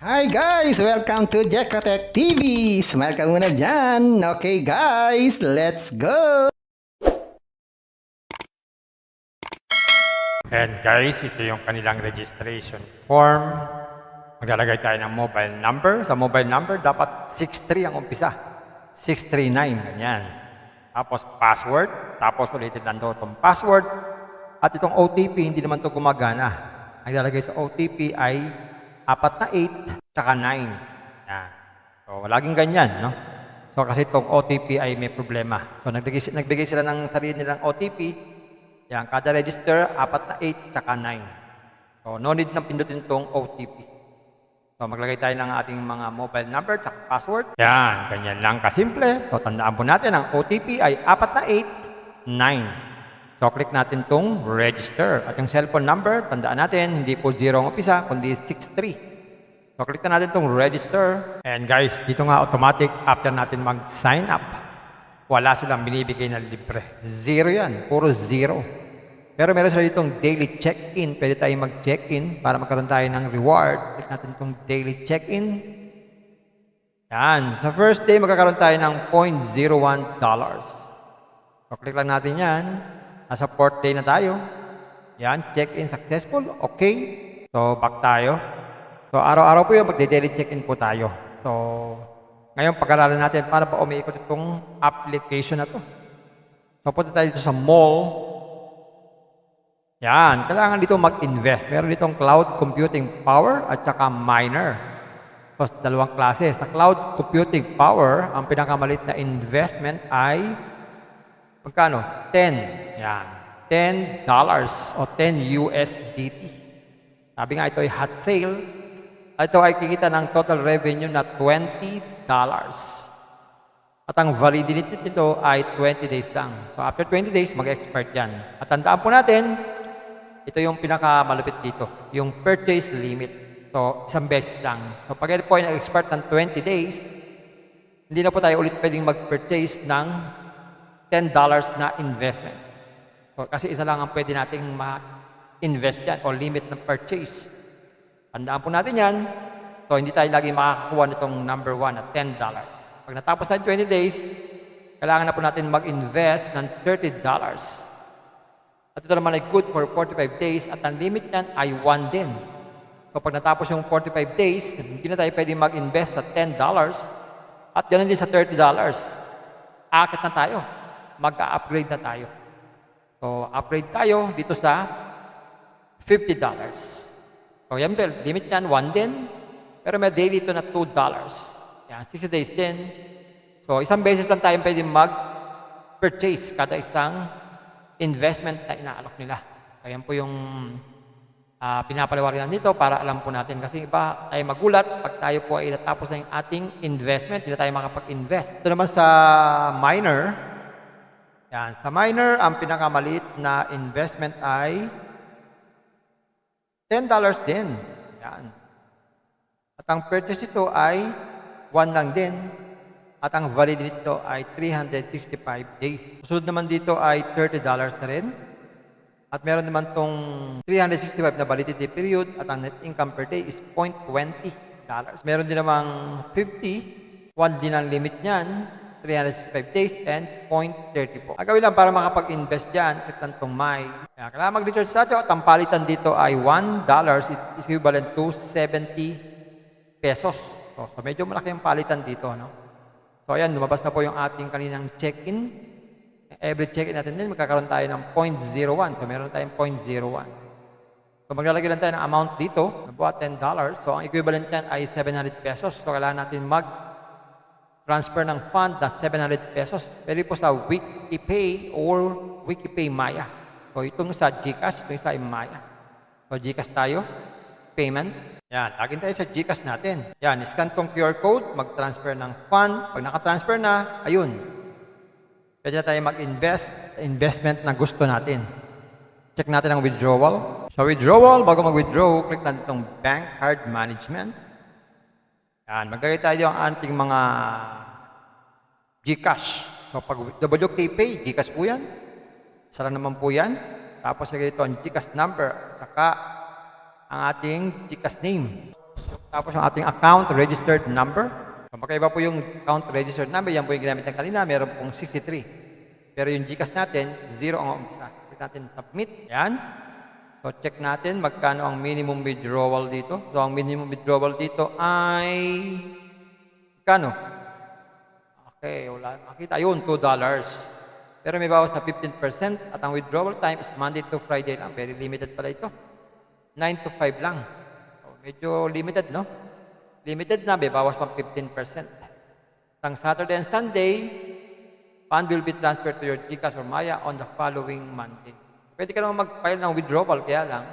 Hi guys! Welcome to Jekotech TV! Smile ka muna dyan! Okay guys, let's go! And guys, ito yung kanilang registration form. Maglalagay tayo ng mobile number. Sa mobile number, dapat 63 ang umpisa. 639, ganyan. Tapos password. Tapos ulitin lang daw itong password. At itong OTP, hindi naman ito gumagana. Ang ilalagay sa OTP ay 4 na 8, tsaka 9. Yan. So, laging ganyan, no? So, kasi itong OTP ay may problema. So, nagbigay sila ng sarili nilang OTP. Yan, kada register, 4 na 8, tsaka 9. So, no need na pindutin itong OTP. So, maglagay tayo ng ating mga mobile number, tsaka password. Yan, ganyan lang kasimple. So, tandaan po natin, ang OTP ay 4 na 8, 9. So, click natin itong register. At yung cellphone number, tandaan natin, hindi po 0 ang umpisa, kundi 63. So, click na natin itong register. And guys, dito nga automatic, after natin mag-sign up, wala silang binibigay na libre. 0 yan, puro 0. Pero meron sila ditong daily check-in. Pwede tayong mag-check-in para magkaroon tayo ng reward. Click natin itong daily check-in. Yan, sa first day, magkakaroon tayo ng $0.01. So, click lang natin yan. Nasa 4th day na tayo. Yan, check-in successful. Okay. So, back tayo. So, araw-araw po yun, magde-daily check-in po tayo. So, ngayon, pag-aralan natin paano ba umiikot itong application na to. So, punta tayo dito sa mall. Yan, kailangan dito mag-invest. Meron ditong cloud computing power at saka miner. So, dalawang klase. Sa cloud computing power, ang pinakamalit na investment ay magkano? 10. Yan. $10 o 10 USDT. Sabi nga ito ay hot sale. Ito ay kikita ng total revenue na $20. At ang validity nito ay 20 days lang. So after 20 days, mag-expire yan. At tandaan po natin, ito yung pinakamalupit dito, yung purchase limit. So isang beses lang. So pag ito po ay nag-expire ng 20 days, hindi na po tayo ulit pwedeng mag-purchase ng $10 na investment. So, kasi isa lang ang pwede nating ma-invest yan o limit ng purchase. Tandaan po natin yan. So, hindi tayo lagi makakakuha nitong number 1 at $10. Pag natapos na 20 days, kailangan na po natin mag-invest ng $30. At ito naman ay good for 45 days at ang limit yan ay 1 din. So, pag natapos yung 45 days, hindi na tayo pwede mag-invest sa $10 at ganoon din sa $30. Akit na tayo. Mag-upgrade na tayo. So, upgrade tayo dito sa $50. So, yan, limit yan, 1 din. Pero may daily ito na $2. Yan, 60 days din. So, isang beses lang tayo pwede mag-purchase kada isang investment na inaalok nila. So, yan po yung pinapaliwanag dito para alam po natin. Kasi iba tayo magulat pag tayo po ay natapos na yung ating investment, hindi na tayo makapag-invest. Ito naman sa miner. Yan. Sa miner, ang pinakamaliit na investment ay $10 din. Yan. At ang purchase ito ay 1 lang din. At ang validity nito ay 365 days. Susunod naman dito ay $30 na rin. At meron naman itong 365 na validity period at ang net income per day is $0.20. Meron din namang 50. 1 din ang limit niyan. 365 days and $0.30 po. Ang gawin lang para makapag-invest dyan, click lang itong my. Kaya kailangan mag-recharge sa atin at ang palitan dito ay $1. It is equivalent to 70 pesos. So medyo malaki yung palitan dito. No? So ayan, lumabas na po yung ating kaninang check-in. Every check-in natin din, magkakaroon tayo ng $0.01. So meron tayong $0.01. So maglalagay lang tayo ng amount dito, nabuhat $10. So ang equivalent yan ay 700 pesos. So kailangan natin transfer ng fund na 700 pesos. Pwede po sa WikiPay or WikiPay Maya. So, itong sa GCash, itong sa Maya. So, GCash tayo. Payment. Yan. Lagin tayo sa GCash natin. Yan. Scan tong QR code. Mag-transfer ng fund. Pag naka-transfer na, ayun. Pwede na tayo mag-invest. Investment na gusto natin. Check natin ang withdrawal. Sa withdrawal, bago mag-withdraw, click natin itong Bank Card Management. Yan, maglagay tayo ang ating mga GCash. So, pag WKPay, GCash po yan. Sara naman po yan. Tapos, lagay dito ang GCash number. Saka, ang ating GCash name. Tapos yung ating account registered number. So, magkaiba po yung account registered number. Yan po yung ginamit ng kanina. Meron pong 63. Pero yung GCash natin, 0 ang umpisa. Click natin submit. Yan. So, check natin magkano ang minimum withdrawal dito. So, ang minimum withdrawal dito ay magkano? Okay, wala makita. Yun, $2. Pero may bawas na 15% at ang withdrawal time is Monday to Friday lang. Very limited pala ito. 9 to 5 lang. So, medyo limited, no? Limited na, may bawas pang 15%. Ang Saturday and Sunday, fund will be transferred to your GCash or Maya on the following Monday. Pwede ka naman mag-file ng withdrawal, kaya lang,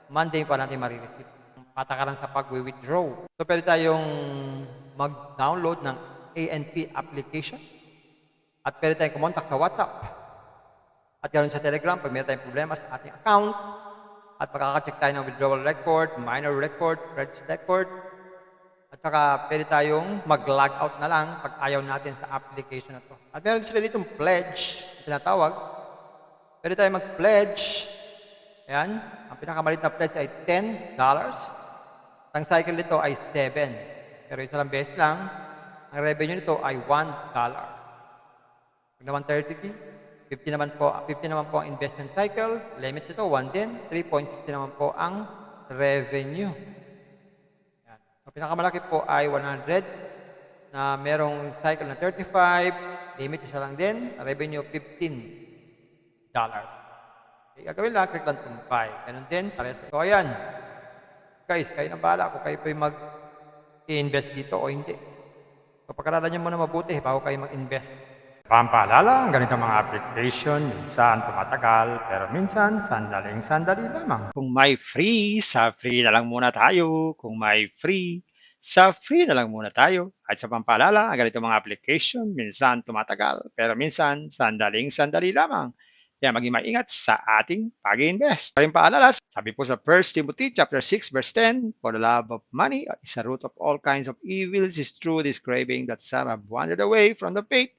Monday pa natin marireceive. Patakaran sa pag-withdraw. So, pwede tayong mag-download ng ANP application. At pwede tayong kumontak sa WhatsApp. At ganoon sa Telegram pag may tayong problema sa ating account. At makaka-check tayo ng withdrawal record, minor record, credit record. At saka pwede tayong mag-log out na lang pag ayaw natin sa application na to. At meron sila ditong pledge, tinatawag. Pwede tayo mag-pledge. Ayan. Ang pinakamalit na pledge ay $10. Ang cycle nito ay 7. Pero isa lang beses lang. Ang revenue nito ay $1. Pag naman 30, 50 naman po ang investment cycle. Limit nito, 1 din. 3.60 naman po ang revenue. Ayan. So, pinakamalaki po ay 100 na merong cycle na 35. Limit isa lang din. Revenue, $15. Okay, gagawin lang, click lang tumpay. Ganun din, pares. So, ayan. Guys, kayo na bahala kung kayo po mag-i-invest dito o hindi. So, pagkaralan nyo muna mabuti bago kayo mag-invest. Pampaalala, ang ganitong mga application, minsan tumatagal, pero minsan sandaling-sandali lamang. Kung may free, sa free na lang muna tayo. Kung may free, sa free na lang muna tayo. At sa pampaalala, ang ganitong mga application, minsan tumatagal, pero minsan sandaling-sandali lamang. Kaya maging maingat sa ating pag-invest. Paring paalala, sabi po sa 1 Timothy chapter 6 verse 10, for the love of money is a root of all kinds of evils, is true this craving that some have wandered away from the faith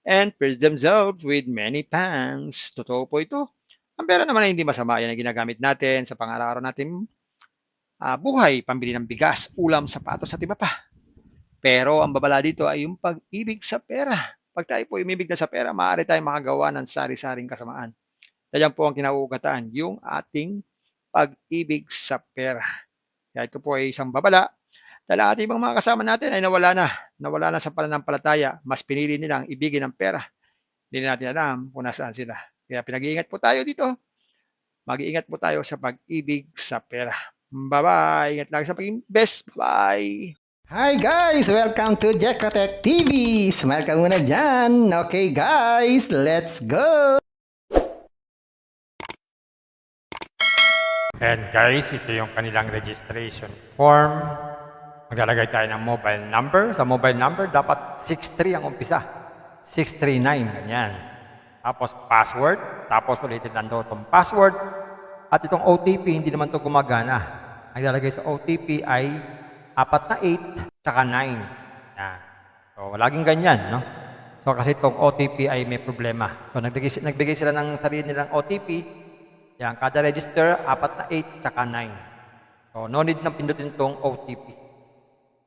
and pierced themselves with many pangs. Totoo po ito. Ang pera naman ay hindi masama. Yan ang ginagamit natin sa pang-araw-araw natin buhay, pambili ng bigas, ulam, sapatos at iba pa. Pero ang babala dito ay yung pag-ibig sa pera. Pag tayo po umibig na sa pera, maaari tayong makagawa ng sari-saring kasamaan. Yan po ang kinauugataan, yung ating pag-ibig sa pera. Kaya ito po ay isang babala. Dahil ang ating mga kasama natin ay nawala na sa pananampalataya. Mas pinili nilang ibigin ang pera. Hindi natin alam kung nasaan sila. Kaya pinag-iingat po tayo dito. Mag-iingat po tayo sa pag-ibig sa pera. Bye-bye. Ingat lagi sa pag-invest. Bye. Hi guys! Welcome to Jekatech TV! Smile ka muna dyan! Okay guys, let's go! And guys, ito yung kanilang registration form. Maglalagay tayo ng mobile number. Sa mobile number, dapat 63 ang umpisa. 639, ganyan. Tapos password. Tapos ulitin lang daw itong password. At itong OTP, hindi naman ito gumagana. Ang ilalagay sa OTP ay 4 na 8, tsaka 9. Yan. So, laging ganyan, no? So, kasi itong OTP ay may problema. So, nagbigay sila ng sarili nilang OTP. Yan, kada register, 4 na 8, tsaka 9. So, no need na pindutin itong OTP.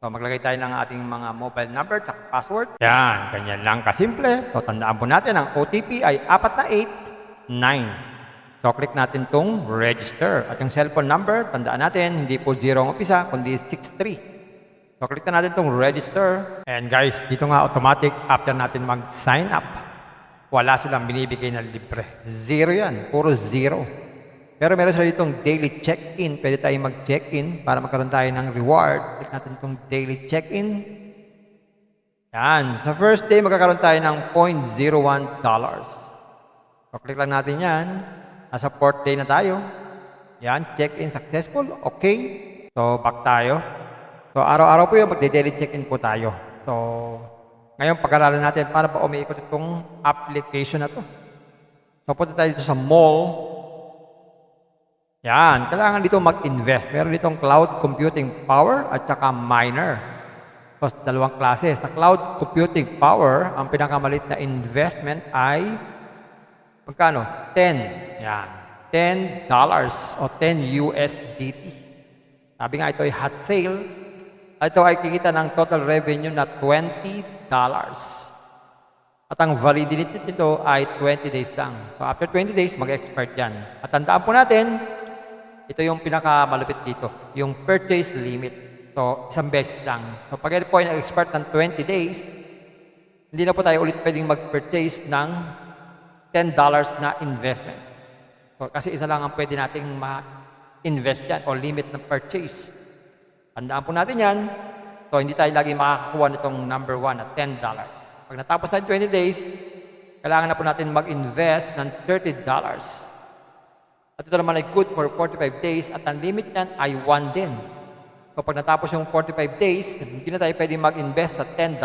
So, maglagay tayo ng ating mga mobile number, tsaka password. Yan, ganyan lang kasimple. So, tandaan po natin, ang OTP ay 4 na 8, 9. So, click natin itong register. At yung cellphone number, tandaan natin, hindi po 0 ang umpisa, kundi 63. So, click na natin itong register. And guys, dito nga automatic, after natin mag-sign up, wala silang binibigay na libre. 0 yan, puro 0. Pero meron sila ditong daily check-in. Pwede tayong mag-check-in para magkaroon tayo ng reward. Click natin itong daily check-in. Yan. Sa first day, magkakaroon tayo ng $0.01. So, click lang natin yan. Nasa 4th day na tayo. Yan, check-in successful. Okay. So, back tayo. So, araw-araw po yun, magde-daily check-in po tayo. So, ngayon, pag-aralan natin, paano ba umiikot itong application na to? So, punta tayo dito sa mall. Yan, kailangan dito mag-invest. Meron ditong cloud computing power at saka miner. So, dalawang klase. Sa cloud computing power, ang pinakamalit na investment ay magkano? 10. Yan. $10 o 10 USDT. Sabi nga ito ay hot sale. Ito ay kikita ng total revenue na $20. At ang validity nito ay 20 days lang. So after 20 days, mag-expire yan. At tandaan po natin, ito yung pinakamalupit dito, yung purchase limit. So isang beses lang. So pag ito po ay nag-expire ng 20 days, hindi na po tayo ulit pwedeng mag-purchase ng $10 na investment. So, kasi isa lang ang pwede nating ma-invest yan o limit ng purchase. Tandaan po natin yan. So, hindi tayo lagi makakakuha nitong number 1 at $10. Pag natapos na 20 days, kailangan na po natin mag-invest ng $30. At ito naman ay good for 45 days at ang limit yan ay 1 din. So, pag natapos yung 45 days, hindi na tayo pwede mag-invest sa $10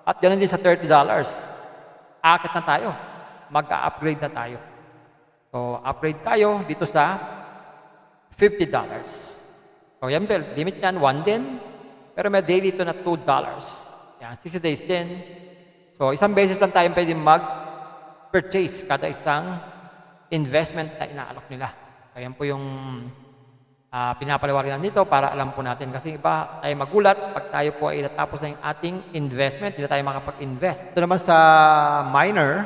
at ganoon din sa $30. Akit na tayo. Mag-upgrade na tayo. So, upgrade tayo dito sa $50. So, yan, limit yan, 1 din. Pero may daily ito na $2. Yan, 60 days din. So, isang beses lang tayo pwede mag-purchase kada isang investment na inaalok nila. So, yan po yung pinapaliwanag nito para alam po natin. Kasi iba tayo magulat pag tayo po ay natapos na yung ating investment, hindi na tayo makapag-invest. Ito naman sa minor.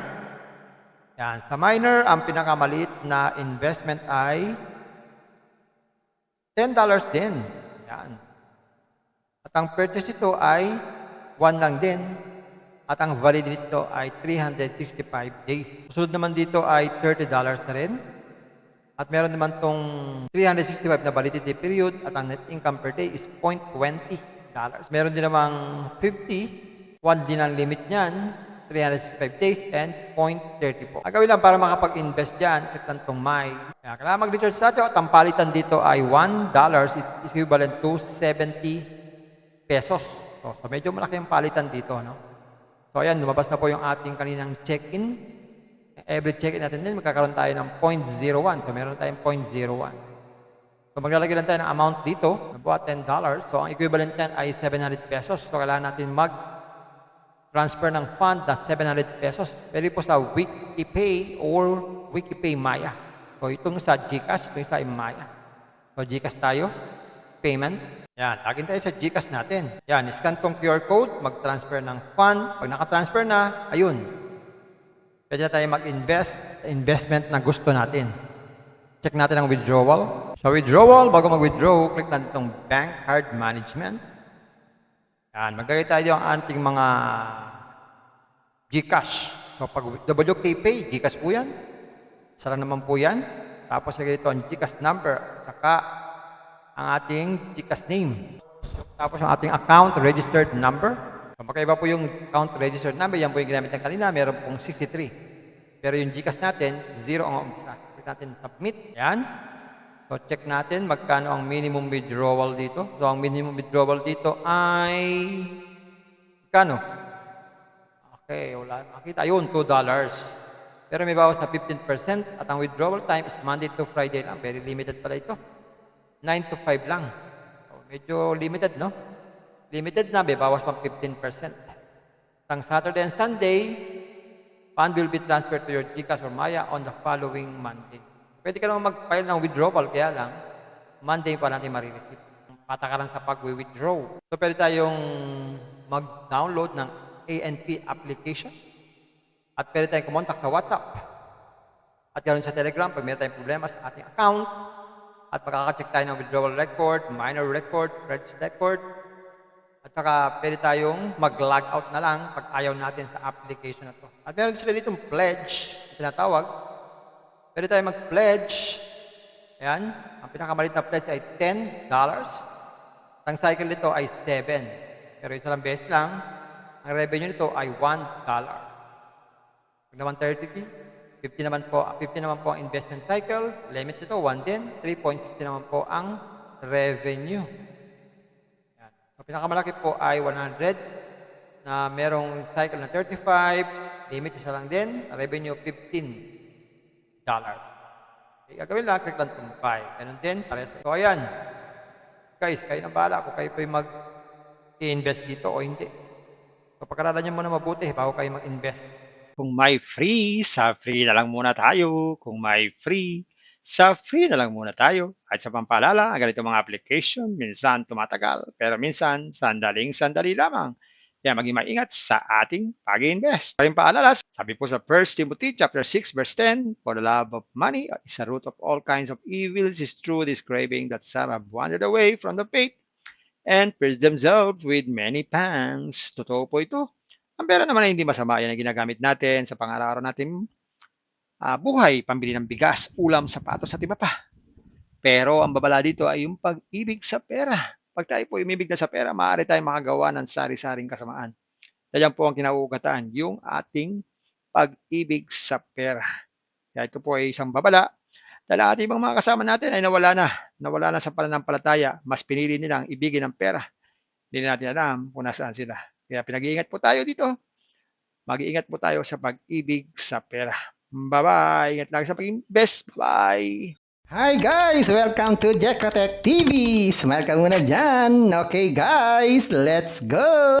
Yan, sa minor, ang pinakamaliit na investment ay $10 din. Yan. At ang purchase ito ay 1 lang din. At ang validity nito ay 365 days. Susunod naman dito ay $30 na rin. At meron naman tong 365 na validity period at ang net income per day is $0.20. Meron din namang 50, 1 din ang limit niyan, 365 days and $0.30 po. Ang gawin lang para makapag-invest dyan, click lang itong my. Kaya kailangan mag-recharge natin at ang palitan dito ay $1. It is equivalent to 70 pesos. So medyo malaki yung palitan dito. No? So ayan, lumabas na po yung ating kaninang check-in. Every check-in natin din, magkakaroon tayo ng 0.01. So, meron tayong 0.01. So, maglalagay lang tayo ng amount dito, nabuha $10. So, ang equivalent yan ay 700 pesos. So, kailangan natin mag-transfer ng fund na 700 pesos. Pwede po sa WikiPay or WikiPay Maya. So, itong sa GCash, itong isa ay Maya. So, GCash tayo, payment. Yan, lagin tayo sa GCash natin. Yan, scan tong QR code, mag-transfer ng fund. Pag naka-transfer na, ayun. Pwede na tayo mag-invest sa investment na gusto natin. Check natin ang withdrawal. Sa withdrawal, bago mag-withdraw, click natin itong bank card management. Yan, maglagay tayo ang ating mga GCash. So, pag WKPay, GCash po yan. Sara naman po yan. Tapos, lagay dito ang GCash number, saka ang ating GCash name. Tapos, ang ating account registered number. So, magkaiba po yung account registered number. Yan po yung ginamit ng kanina. Meron pong 63. Pero yung GCash natin, 0 ang umpisa. Click natin submit. Yan. So, check natin magkano ang minimum withdrawal dito. So, ang minimum withdrawal dito ay magkano? Okay, wala. Makita yun, $2. Pero may bawas na 15% at ang withdrawal time is Monday to Friday lang. Very limited pala ito. 9 to 5 lang. So, medyo limited, no? Limited na, may bawas pang 15%. Ang Saturday and Sunday, fund will be transferred to your GCash or Maya on the following Monday. Pwede ka naman mag-file ng withdrawal, kaya lang, Monday pa natin marireceive. Patakaran sa pag-withdraw. So, pwede tayong mag-download ng ANP application at pwede tayong kumontak sa WhatsApp at ganoon sa Telegram pag may tayong problema sa ating account at makaka-check tayo ng withdrawal record, minor record, credit record. At saka pwede tayong mag-log out na lang pag ayaw natin sa application na to. At meron sila dito pledge, tinatawag. Pwede tayong mag-pledge. Ayan, ang pinakamalit na pledge ay $10. Ang cycle nito ay 7. Pero isa lang beses lang, ang revenue nito ay $1. Pag naman 30, 50 naman po ang investment cycle. Limit nito, 1 din. 3.60 naman po ang revenue. So, pinakamalaki po ay 100 na merong cycle na 35, limit isa lang din, revenue $15. Okay, gagawin lang, click lang itong buy. Ganun din, pares. So, ayan. Guys, kayo na bahala kung kayo po mag-i-invest dito o hindi. So, pagkaralan nyo muna mabuti bago kayo mag-invest. Kung may free, sa free na lang muna tayo. Kung may free, Sa free na lang muna tayo. At sa pampaalala, ang ganito mga application, minsan tumatagal, pero minsan sandaling-sandali lamang. Kaya maging maingat sa ating pag-invest. Paring paalala, sabi po sa 1 Timothy chapter 6 verse 10, for the love of money is a root of all kinds of evils, is true this craving that some have wandered away from the faith and pierced themselves with many pangs. Totoo po ito. Ang pera naman ay hindi masama. Yan ang ginagamit natin sa pang-araw-araw natin buhay, pambili ng bigas, ulam, sapatos at iba pa. Pero ang babala dito ay yung pag-ibig sa pera. Pag tayo po umibig na sa pera, maaari tayong makagawa ng sari-saring kasamaan. Yan po ang kinauugatan, yung ating pag-ibig sa pera. Kaya ito po ay isang babala dahil ang ating ibang mga kasama natin ay nawala na sa pananampalataya. Mas pinili nilang ibigin ang pera. Hindi na natin alam kung nasaan sila. Kaya pinag-iingat po tayo dito. Mag-iingat po tayo sa pag-ibig sa pera. Bye-bye. Ingat lang sa pag-invest. Bye. Hi guys! Welcome to Jekatech TV! Smile ka muna dyan! Okay guys, let's go!